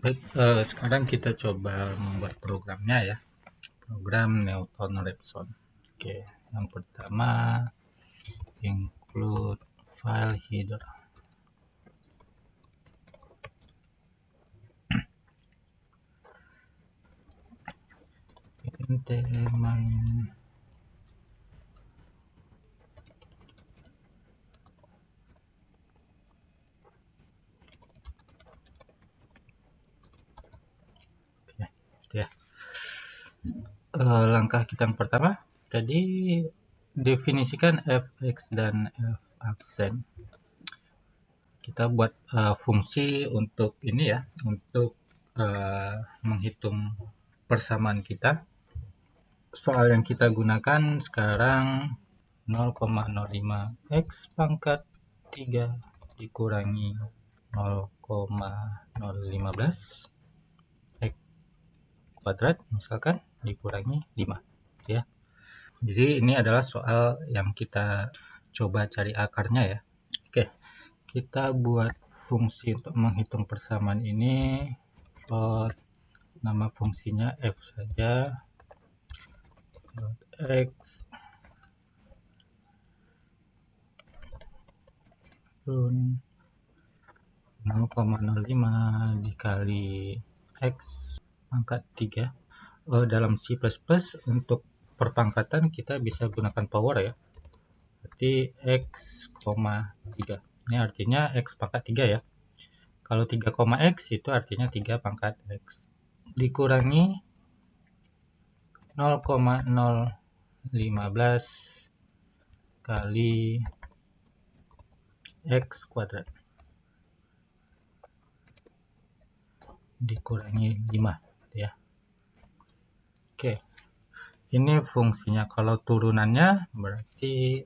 Baik, sekarang kita coba membuat programnya ya. Program Newton Raphson. Oke, yang pertama include file header. Teman. Ya. Langkah kita yang pertama tadi definisikan fx dan f aksen. Kita buat fungsi untuk ini ya, untuk menghitung persamaan kita. Soal yang kita gunakan sekarang 0,05 x pangkat 3 dikurangi 0,015 x kuadrat misalkan dikurangi 5 ya. Jadi ini adalah soal yang kita coba cari akarnya ya. Oke, kita buat fungsi untuk menghitung persamaan ini. Plot nama fungsinya f saja. X turun 0,05 dikali x pangkat 3. Dalam C++ untuk perpangkatan kita bisa gunakan power ya. Berarti x, 3. Ini artinya x pangkat 3 ya. Kalau 3, x itu artinya 3 pangkat x. Dikurangi 0,015 kali x kuadrat dikurangi 5 ya. Oke, ini fungsinya. Kalau turunannya berarti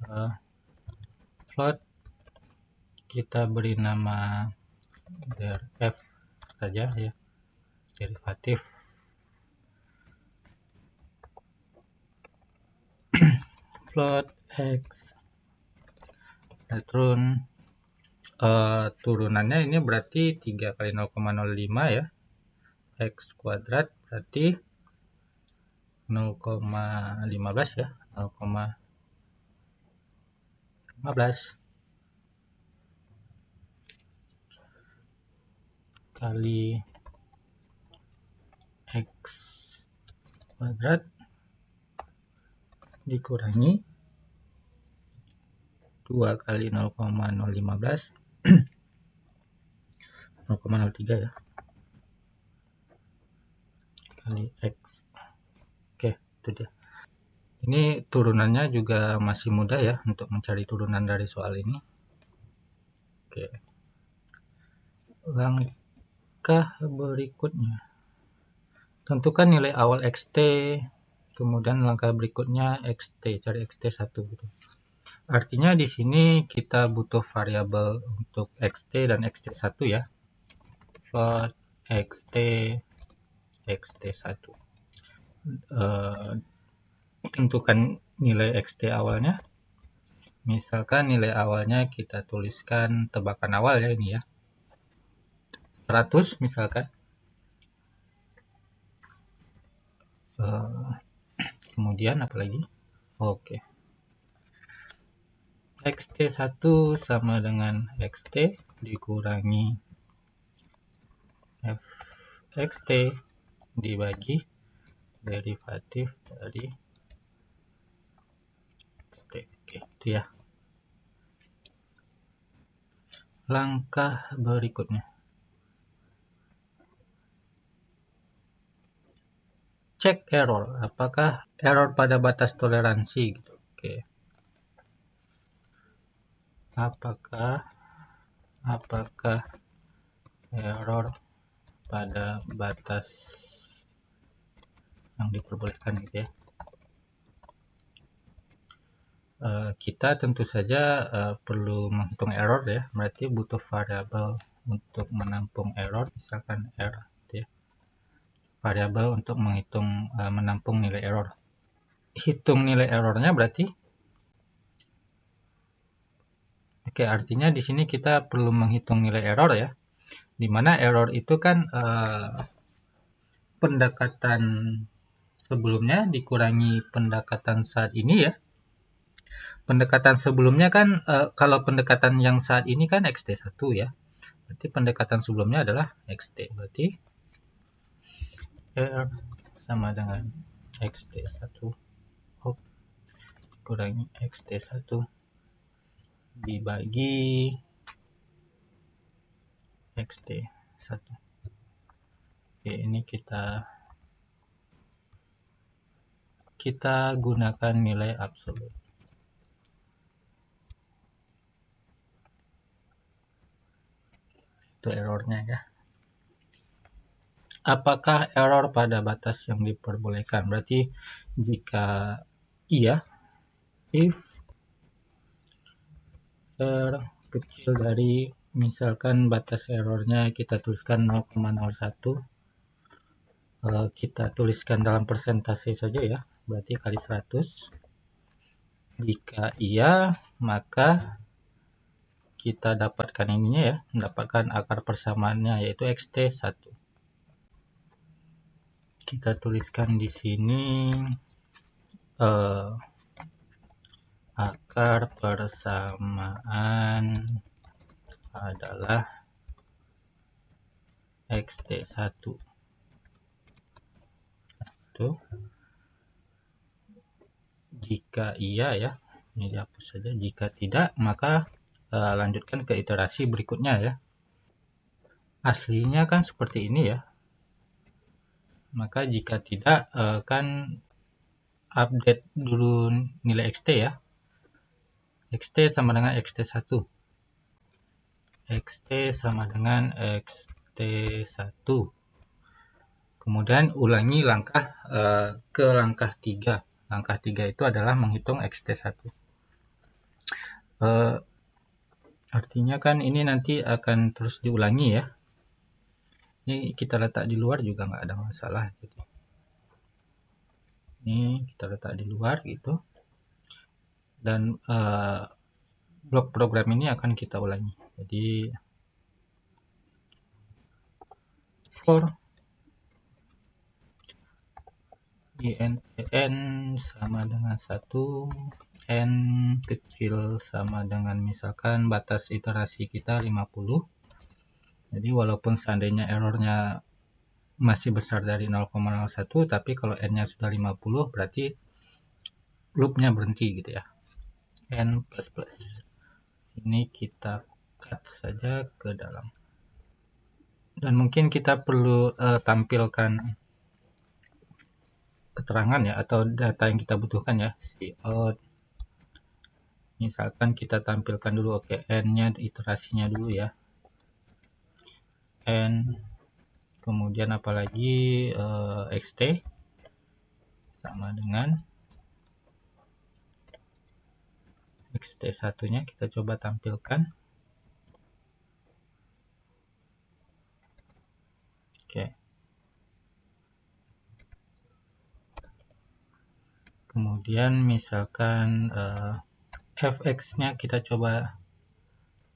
float kita beri nama f saja ya, derivatif float x. Turun turunannya ini berarti 3 kali 0,05 ya, x kuadrat berarti 0,15 ya, 0,15 kali x kuadrat dikurangi 2 kali 0,015 0,03 ya kali x. Oke, itu dia. Ini turunannya juga masih mudah ya untuk mencari turunan dari soal ini. Oke, langkah berikutnya tentukan nilai awal xt, kemudian langkah berikutnya xt, cari xt1 gitu. Artinya di sini kita butuh variabel untuk xt dan xt1 ya. Float xt xt1. Tentukan nilai xt awalnya. Misalkan nilai awalnya kita tuliskan tebakan awal ya, ini ya, 100 misalkan. Kemudian apa lagi? Oke. xt1 sama dengan xt dikurangi fxt dibagi derivatif dari xt. Oke, itu ya. Langkah berikutnya, cek error, apakah error pada batas toleransi gitu. Oke. Apakah error pada batas yang diperbolehkan gitu ya. Kita tentu saja perlu menghitung error ya, berarti butuh variabel untuk menampung error, misalkan r gitu ya. Variabel untuk menghitung menampung nilai error. Hitung nilai errornya berarti artinya di sini kita perlu menghitung nilai error ya. Dimana error itu kan pendekatan sebelumnya dikurangi pendekatan saat ini ya. Pendekatan sebelumnya kan kalau pendekatan yang saat ini kan XT1 ya. Berarti pendekatan sebelumnya adalah XT. Berarti R sama dengan XT1 kurangi XT1 dibagi XT1. Oke, ini kita gunakan nilai absolut. Itu errornya ya. Apakah error pada batas yang diperbolehkan? Berarti jika iya, if R kecil dari, misalkan batas errornya kita tuliskan 0,01, kita tuliskan dalam persentase saja ya, berarti kali 100. Jika iya, maka kita dapatkan ininya ya, mendapatkan akar persamaannya yaitu XT1. Kita tuliskan di sini akar persamaan adalah XT1. Tuh. Jika iya ya, ini dihapus saja. Jika tidak, maka lanjutkan ke iterasi berikutnya ya. Aslinya kan seperti ini ya. Maka jika tidak, kan update dulu nilai XT ya. XT sama dengan XT1. XT sama dengan XT1. Kemudian ulangi langkah ke langkah 3. Langkah 3 itu adalah menghitung XT1. Artinya kan ini nanti akan terus diulangi ya. Ini kita letak di luar juga nggak ada masalah. Jadi, ini kita letak di luar gitu. Dan blok program ini akan kita ulangi. Jadi, for INTN sama dengan 1, N kecil sama dengan misalkan batas iterasi kita 50. Jadi walaupun seandainya errornya masih besar dari 0,01, tapi kalau N-nya sudah 50 berarti loopnya berhenti gitu ya. N++. Ini kita cut saja ke dalam. Dan mungkin kita perlu tampilkan keterangan ya, atau data yang kita butuhkan ya, cout. Misalkan kita tampilkan dulu, oke, N-nya iterasinya dulu ya. N, kemudian apalagi XT sama dengan XT1 nya kita coba tampilkan. Oke. Kemudian misalkan fx-nya kita coba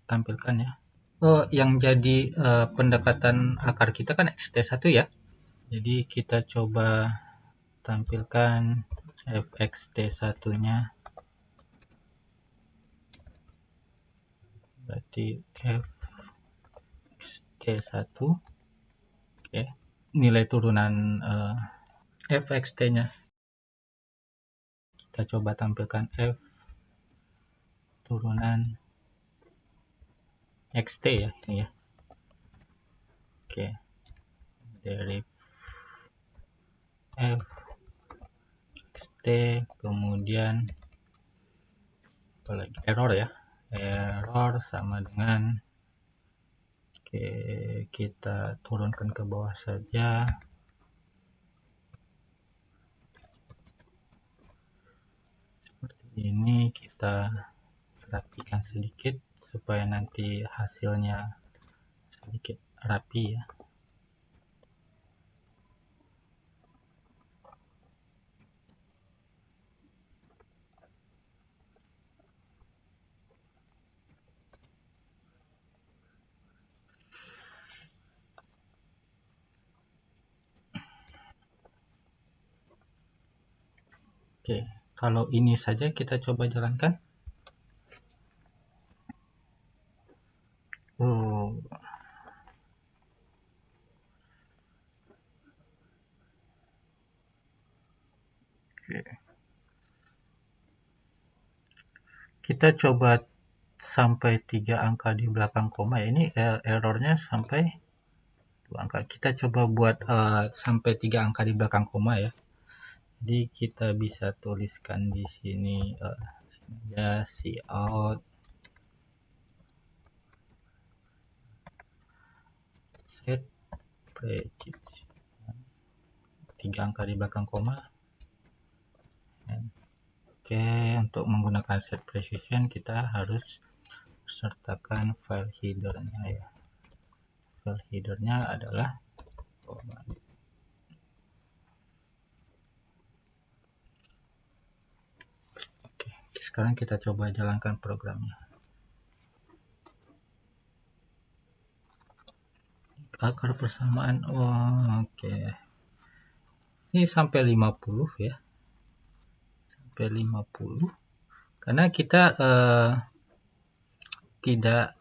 tampilkan ya. Oh, yang jadi pendekatan akar kita kan XT1 ya. Jadi kita coba tampilkan fxt1-nya. Berarti fxt1. Oke. Nilai turunan fxt-nya. Kita coba tampilkan f turunan xt ya, ini ya. Oke. Dari f xt, kemudian apalagi error ya. Error sama dengan, oke, kita turunkan ke bawah saja. Seperti ini, kita rapikan sedikit supaya nanti hasilnya sedikit rapi ya. Oke, kalau ini saja kita coba jalankan. Oh, oke. Kita coba sampai 3 angka di belakang koma ya. Ini errornya sampai 2 angka. Kita coba buat sampai 3 angka di belakang koma ya. Jadi kita bisa tuliskan di sini ya cout set precision 3 angka di belakang koma. Oke, untuk menggunakan set precision kita harus sertakan file headernya ya. File headernya adalah Oke, sekarang kita coba jalankan programnya. Akar persamaan, oke. Ini sampai 50 ya. Sampai 50. Karena kita tidak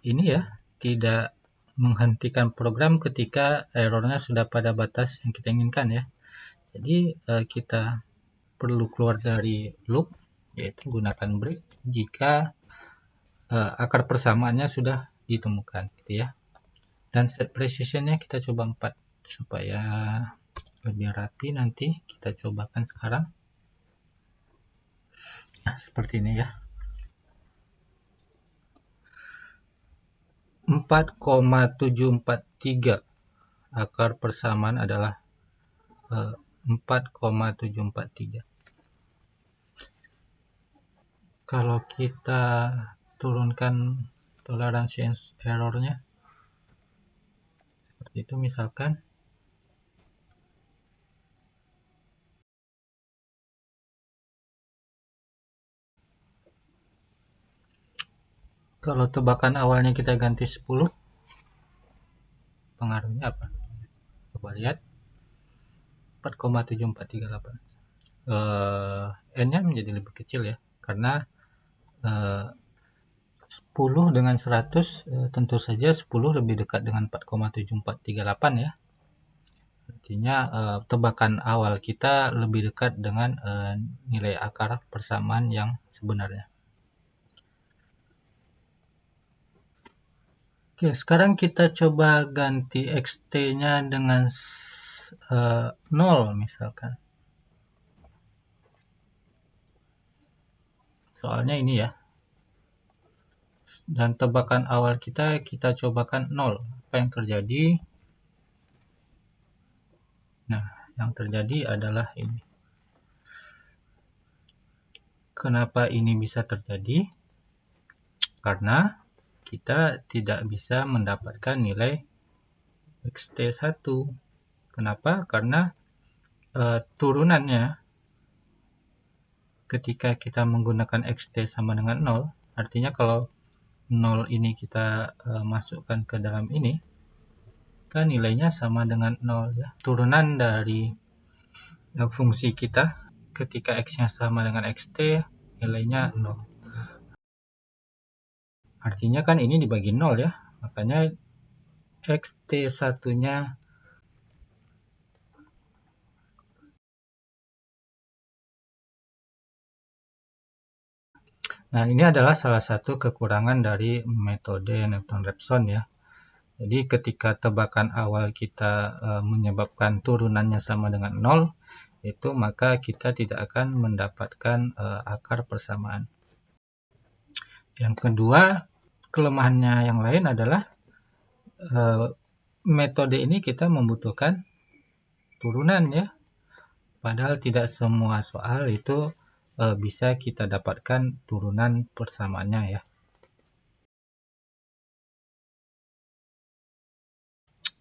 menghentikan program ketika errornya sudah pada batas yang kita inginkan ya. Jadi kita perlu keluar dari loop, yaitu gunakan break jika akar persamaannya sudah ditemukan gitu ya. Dan set precisionnya kita coba 4 supaya lebih rapi. Nanti kita cobakan sekarang. Nah, seperti ini ya. 4,743 akar persamaan adalah 4,743. Kalau kita turunkan toleransi errornya seperti itu, misalkan kalau tebakan awalnya kita ganti 10, pengaruhnya apa? Coba lihat 4,7438. N-nya menjadi lebih kecil ya, karena 10 dengan 100 tentu saja 10 lebih dekat dengan 4,7438 ya. Artinya tebakan awal kita lebih dekat dengan nilai akar persamaan yang sebenarnya. Oke, sekarang kita coba ganti xt-nya dengan 0 misalkan. Soalnya ini ya. Dan tebakan awal kita cobakan 0. Apa yang terjadi? Nah, yang terjadi adalah ini. Kenapa ini bisa terjadi? Karena kita tidak bisa mendapatkan nilai xt1. Kenapa? Karena turunannya ketika kita menggunakan xt sama dengan 0, artinya kalau 0 ini kita masukkan ke dalam ini, kan nilainya sama dengan 0 ya. Turunan dari fungsi kita ketika x-nya sama dengan xt, nilainya 0. Artinya kan ini dibagi 0 ya, makanya xt1-nya Nah, ini adalah salah satu kekurangan dari metode Newton-Raphson ya. Jadi ketika tebakan awal kita menyebabkan turunannya sama dengan 0, itu maka kita tidak akan mendapatkan akar persamaan. Yang kedua, kelemahannya yang lain adalah metode ini kita membutuhkan turunan ya. Padahal tidak semua soal itu bisa kita dapatkan turunan persamaannya ya.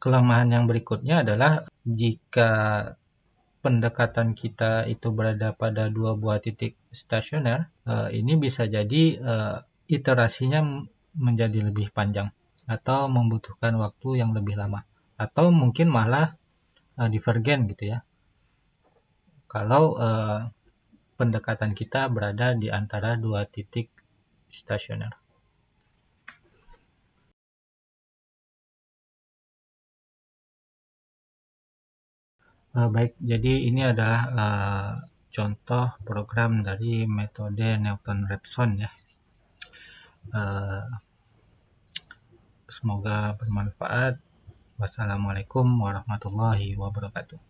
Kelemahan yang berikutnya adalah jika pendekatan kita itu berada pada dua buah titik stasioner, ini bisa jadi iterasinya menjadi lebih panjang atau membutuhkan waktu yang lebih lama, atau mungkin malah divergen gitu ya. Kalau pendekatan kita berada di antara dua titik stasioner. Baik, jadi ini adalah contoh program dari metode Newton-Raphson ya. Semoga bermanfaat. Wassalamualaikum warahmatullahi wabarakatuh.